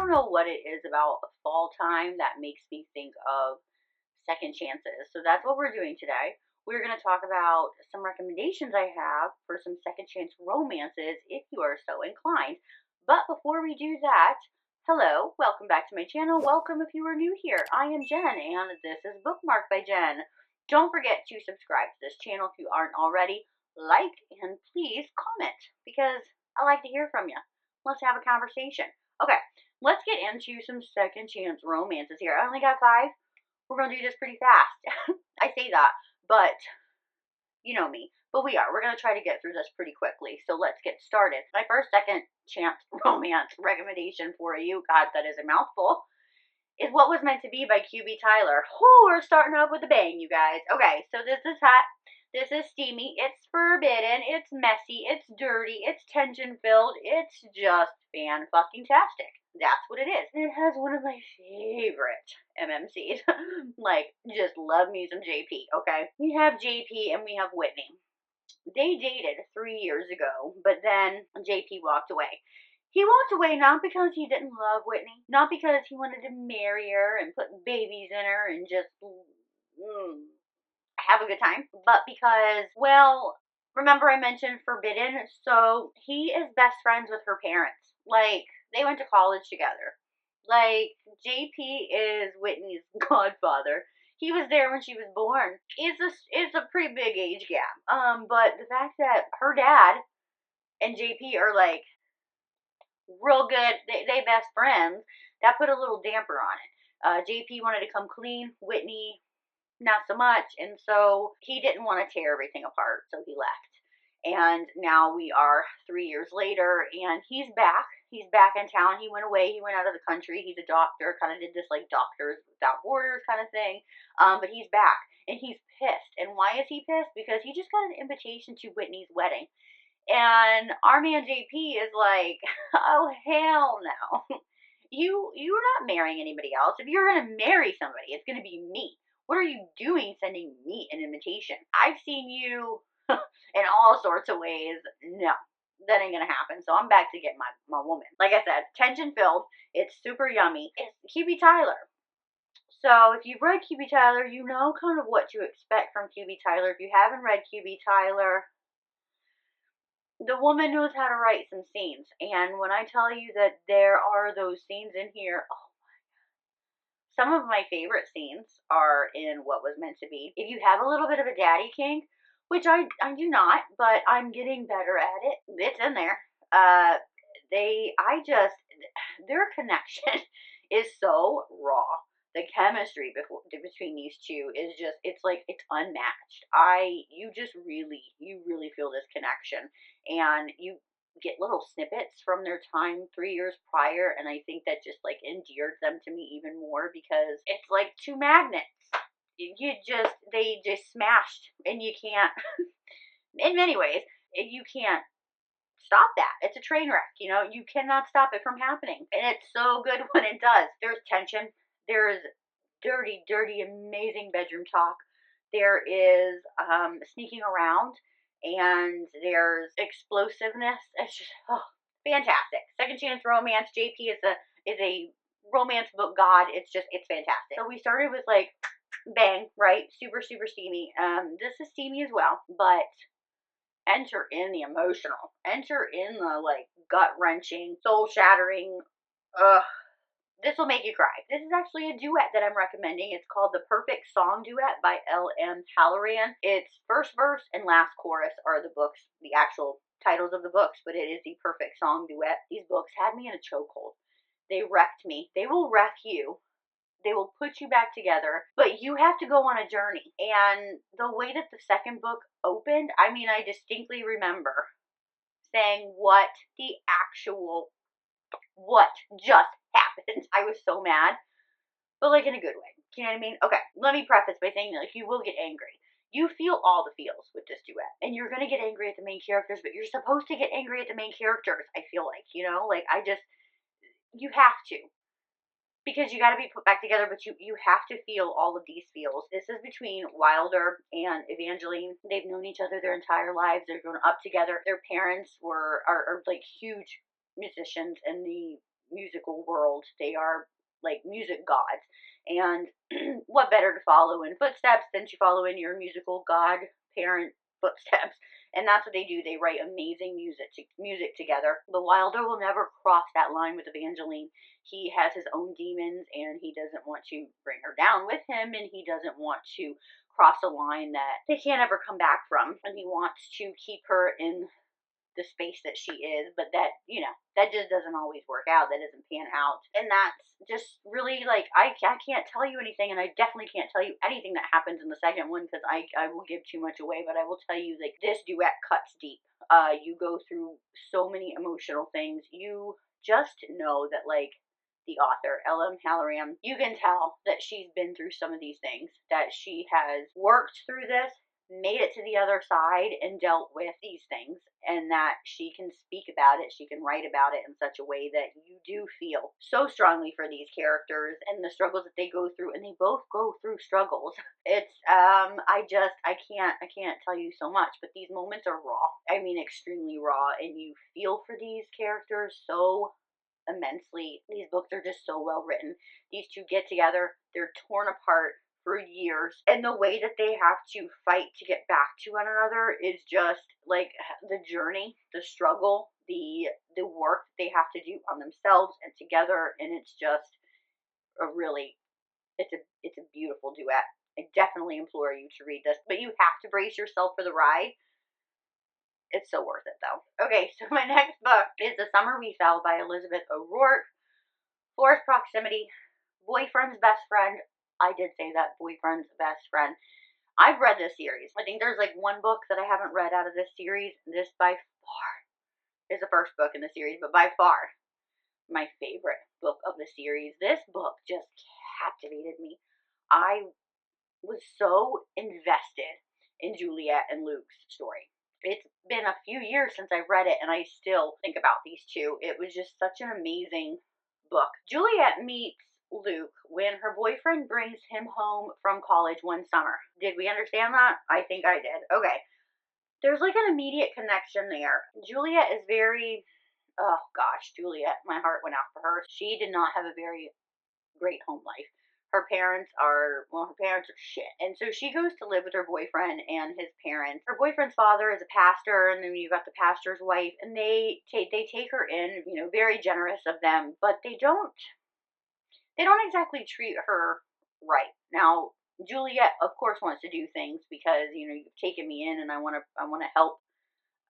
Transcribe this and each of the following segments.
don't know what it is about fall time that makes me think of second chances. So that's what we're doing today. We're going to talk about some recommendations I have for some second chance romances if you are so inclined. But before we do that, hello, welcome back to my channel. Welcome if you are new here. I am Jen and this is Bookmark by Jen. Don't forget to subscribe to this channel if you aren't already. Like and please comment because I like to hear from you. Let's have a conversation. Okay, let's get into some second chance romances here. I only got 5. We're going to do this pretty fast. I say that, but you know me. But we are. We're going to try to get through this pretty quickly. So let's get started. My first second chance romance recommendation for you, God, that is a mouthful, is What Was Meant to Be by QB Tyler. Whoo, we're starting off with a bang, you guys. Okay, so this is hot. This is steamy. It's forbidden. It's messy. It's dirty. It's tension-filled. It's just fan-fucking-tastic. That's what it is. It has one of my favorite MMCs. Like, just love me some JP, okay? We have JP and we have Whitney. They dated 3 years ago, but then JP walked away. He walked away not because he didn't love Whitney, not because he wanted to marry her and put babies in her and just have a good time, but because, well, remember I mentioned forbidden? So he is best friends with her parents. Like, they went to college together. Like, JP is Whitney's godfather. He was there when she was born. It's a pretty big age gap. But the fact that her dad and JP are like real good, they best friends, that put a little damper on it. JP wanted to come clean. Whitney, not so much, and so he didn't want to tear everything apart, so he left. And now we are 3 years later, and he's back. He's back in town. He went away. He went out of the country. He's a doctor, kind of did this like Doctors Without Borders kind of thing. But he's back, and he's pissed. And why is he pissed? Because he just got an invitation to Whitney's wedding. And our man JP is like, oh, hell no. You're not marrying anybody else. If you're going to marry somebody, it's going to be me. What are you doing sending me an invitation? I've seen you in all sorts of ways. No, that ain't gonna happen. So I'm back to get my woman. Like I said, tension filled. It's super yummy. It's QB Tyler. So if you've read QB Tyler, you know kind of what to expect from QB Tyler. If you haven't read QB Tyler, the woman knows how to write some scenes. And when I tell you that there are those scenes in here, oh, some of my favorite scenes are in What Was Meant to Be. If you have a little bit of a daddy kink, which I do not, but I'm getting better at it. It's in there. Their connection is so raw. The chemistry between these two is just, it's like, it's unmatched. You really feel this connection, and you get little snippets from their time 3 years prior, and I think that just like endeared them to me even more because it's like two magnets. They just smashed, and you can't, in many ways, you can't stop that. It's a train wreck, you cannot stop it from happening. And it's so good when it does. There's tension, there's dirty, amazing bedroom talk, there is sneaking around, and there's explosiveness. It's just fantastic. Second chance romance. JP is a romance book god. It's fantastic. So we started with like bang, right? Super steamy. This is steamy as well, but enter in the emotional. Enter in the like gut wrenching, soul shattering. This will make you cry. This is actually a duet that I'm recommending. It's called The Perfect Song Duet by L.M. Halloran. Its first verse and last chorus are the actual titles of the books, but it is The Perfect Song Duet. These books had me in a chokehold. They wrecked me. They will wreck you. They will put you back together, but you have to go on a journey. And the way that the second book opened, I mean, I distinctly remember saying, what just happened? I was so mad, but like in a good way. You know what I mean? Okay, let me preface by saying that, like, you will get angry. You feel all the feels with this duet, and you're gonna get angry at the main characters, but you're supposed to get angry at the main characters, I feel like, like, you have to. Because you got to be put back together, but you have to feel all of these feels. This is between Wilder and Evangeline. They've known each other their entire lives. They're grown up together. Their parents are like huge musicians in the musical world. They are like music gods. And what better to follow in footsteps than to follow in your musical god parent footsteps? And that's what they do. They write amazing music together. But Wilder will never cross that line with Evangeline. He has his own demons, and he doesn't want to bring her down with him, and he doesn't want to cross a line that they can't ever come back from. And he wants to keep her in the space that she is, but that, that just doesn't always work out. That doesn't pan out. And that's just really like, I can't tell you anything, and I definitely can't tell you anything that happens in the second one because I will give too much away, but I will tell you, like, this duet cuts deep. You go through so many emotional things. You just know that, like, the author, L.M. Halloran, you can tell that she's been through some of these things, that she has worked through this, made it to the other side, and dealt with these things, and that she can speak about it, she can write about it in such a way that you do feel so strongly for these characters and the struggles that they go through, and they both go through struggles. It's I can't tell you so much, but these moments are raw. I mean, extremely raw, and you feel for these characters so immensely. These books are just so well written. These two get together, they're torn apart for years, and the way that they have to fight to get back to one another is just like the journey, the struggle, the work they have to do on themselves and together, and it's just a really, it's a beautiful duet. I definitely implore you to read this, but you have to brace yourself for the ride. It's so worth it, though. Okay, so my next book is The Summer We Fell by Elizabeth O'Rourke. Forced Proximity, Boyfriend's Best Friend. I did say that, Boyfriend's Best Friend. I've read this series. I think there's like one book that I haven't read out of this series. This by far is the first book in the series, but by far my favorite book of the series. This book just captivated me. I was so invested in Juliet and Luke's story. It's been a few years since I've read it, and I still think about these two. It was just such an amazing book. Juliet meets Luke when her boyfriend brings him home from college one summer. Did we understand that? I think I did. Okay. There's like an immediate connection there. Juliet is very, oh gosh, Juliet, my heart went out for her. She did not have a very great home life. Her parents are shit. And so she goes to live with her boyfriend and his parents. Her boyfriend's father is a pastor, and then you've got the pastor's wife, and they take her in, very generous of them, but they don't exactly treat her right. Now, Juliet, of course, wants to do things because, you've taken me in and I want to help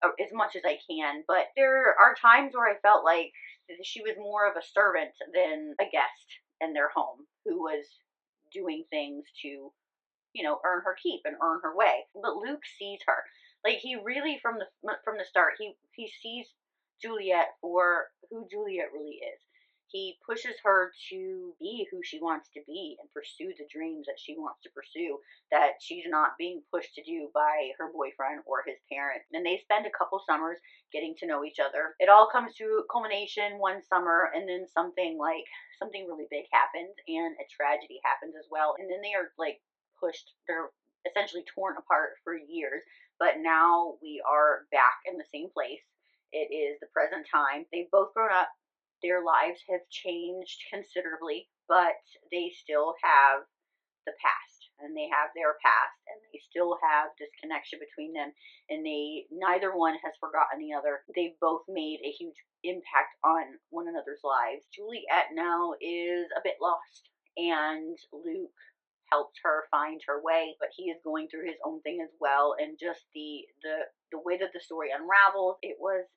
as much as I can, but there are times where I felt like she was more of a servant than a guest in their home who was doing things to, earn her keep and earn her way. But Luke sees her. Like, he really, from the start, he sees Juliet for who Juliet really is. He pushes her to be who she wants to be and pursue the dreams that she wants to pursue, that she's not being pushed to do by her boyfriend or his parents. And they spend a couple summers getting to know each other. It all comes to culmination one summer, and then something really big happens, and a tragedy happens as well. And then they are like they're essentially torn apart for years. But now we are back in the same place. It is the present time. They've both grown up. Their lives have changed considerably, but they still have the past, and they have their past, and they still have this connection between them, and neither one has forgotten the other. They've both made a huge impact on one another's lives. Juliet now is a bit lost, and Luke helped her find her way, but he is going through his own thing as well, and just the way that the story unravels, it was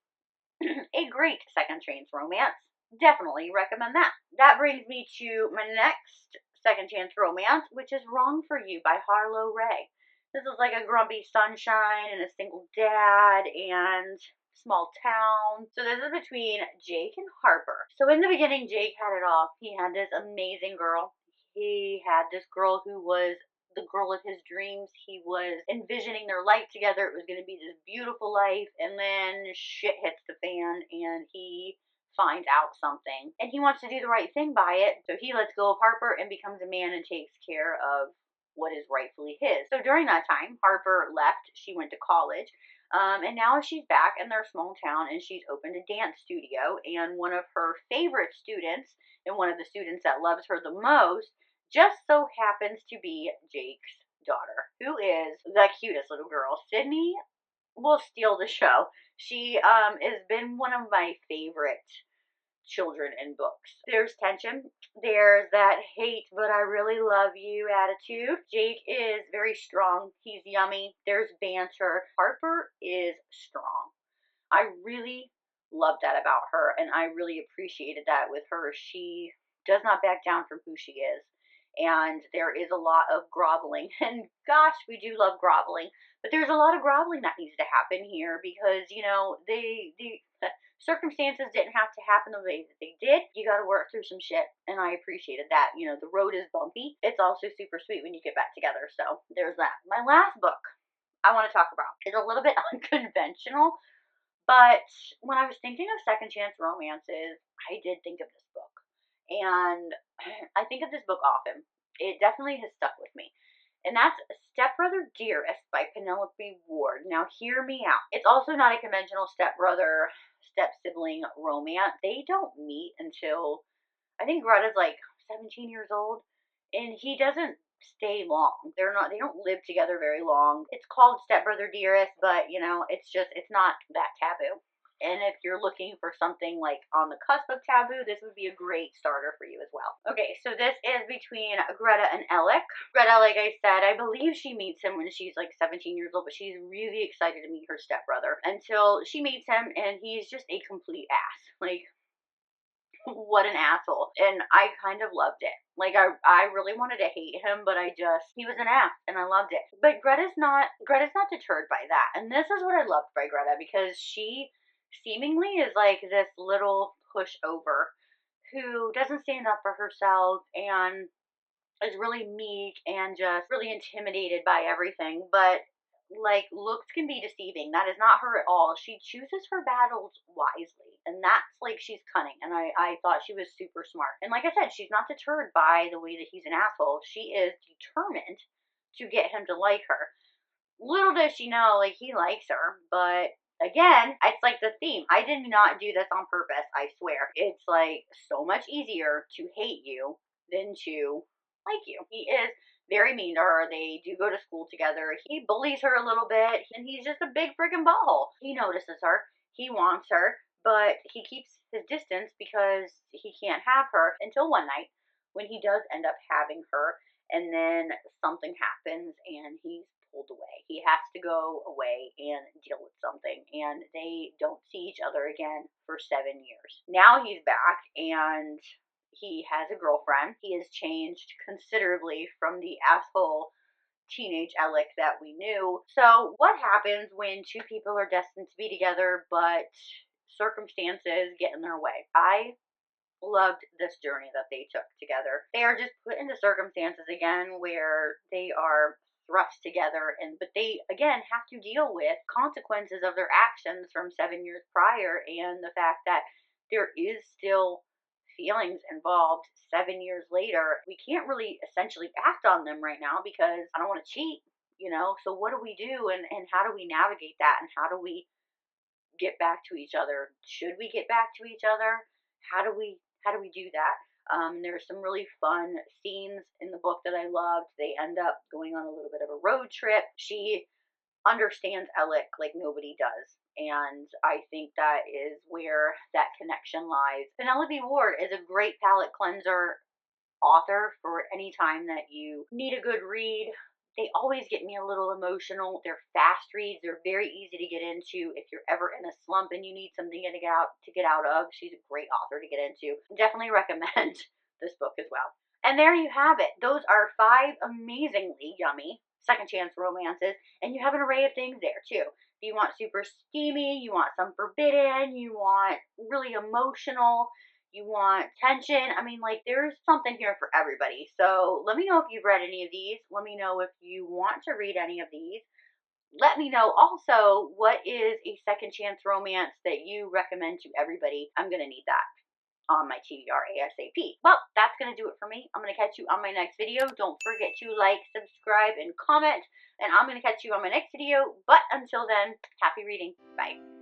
a great second chance romance. Definitely recommend that. That brings me to my next second chance romance, which is Wrong for You by Harlow Ray. This is like a grumpy sunshine and a single dad and small town. So this is between Jake and Harper. So in the beginning, Jake had it all. He had this amazing girl. He had this girl who was the girl of his dreams. He was envisioning their life together. It was going to be this beautiful life, and then shit hits the fan, and he finds out something, and he wants to do the right thing by it. So he lets go of Harper and becomes a man and takes care of what is rightfully his. So during that time, Harper left. She went to college. And now she's back in their small town and she's opened a dance studio. And one of her favorite students, and one of the students that loves her the most, just so happens to be Jake's daughter, who is the cutest little girl. Sydney will steal the show. She has been one of my favorite children in books. There's tension. There's that hate, but I really love you attitude. Jake is very strong. He's yummy. There's banter. Harper is strong. I really love that about her, and I really appreciated that with her. She does not back down from who she is. And there is a lot of groveling. And gosh, we do love groveling. But there's a lot of groveling that needs to happen here because, the circumstances didn't have to happen the way that they did. You got to work through some shit, and I appreciated that. The road is bumpy. It's also super sweet when you get back together. So there's that. My last book I want to talk about is a little bit unconventional, but when I was thinking of second chance romances, I did think of this book. And I think of this book often. It definitely has stuck with me. And that's Stepbrother Dearest by Penelope Ward. Now, hear me out. It's also not a conventional stepbrother, step sibling romance. They don't meet until I think Greta's like 17 years old, and he doesn't stay long. They don't live together very long. It's called Stepbrother Dearest, but it's not that taboo. And if you're looking for something like on the cusp of taboo, this would be a great starter for you as well. Okay, so this is between Greta and Alec. Greta, like I said, I believe she meets him when she's like 17 years old, but she's really excited to meet her stepbrother until she meets him, and he's just a complete ass. Like, what an asshole. And I kind of loved it. Like, I really wanted to hate him, but he was an ass, and I loved it. But Greta's not deterred by that. And this is what I loved by Greta, because she seemingly is like this little pushover who doesn't stand up for herself and is really meek and just really intimidated by everything. But like, looks can be deceiving. That is not her at all. She chooses her battles wisely, and that's like, she's cunning. And I thought she was super smart. And like I said, she's not deterred by the way that he's an asshole. She is determined to get him to like her. Little does she know, like, he likes her, but again, it's like the theme. I did not do this on purpose, I swear. It's like so much easier to hate you than to like you. He is very mean to her. They do go to school together. He bullies her a little bit, and he's just a big freaking butthole. He notices her. He wants her, but he keeps his distance because he can't have her until one night when he does end up having her, and then something happens and he's pulled away. He has to go away and deal with something, and they don't see each other again for 7 years. Now he's back, and he has a girlfriend. He has changed considerably from the asshole teenage Alec that we knew. So what happens when two people are destined to be together, but circumstances get in their way? I loved this journey that they took together. They are just put into circumstances again where they are thrust together, but they again have to deal with consequences of their actions from 7 years prior, and the fact that there is still feelings involved 7 years later. We can't really essentially act on them right now because I don't want to cheat, so what do we do, and how do we navigate that, and how do we get back to each other? Should we get back to each other? How do we do that? There's some really fun scenes in the book that I loved. They end up going on a little bit of a road trip. She understands Alec like nobody does, and I think that is where that connection lies. Penelope Ward is a great palate cleanser author for any time that you need a good read. They always get me a little emotional. They're fast reads. They're very easy to get into if you're ever in a slump and you need something to get out of. She's a great author to get into. Definitely recommend this book as well. And there you have it. Those are 5 amazingly yummy second chance romances, and you have an array of things there too. If you want super steamy, you want some forbidden, you want really emotional, you want tension. I mean, like, there's something here for everybody. So let me know if you've read any of these. Let me know if you want to read any of these. Let me know also, what is a second chance romance that you recommend to everybody. I'm going to need that. on my TBR ASAP. Well, that's going to do it for me. I'm going to catch you on my next video. Don't forget to like, subscribe, and comment. And I'm going to catch you on my next video. But until then, happy reading. Bye.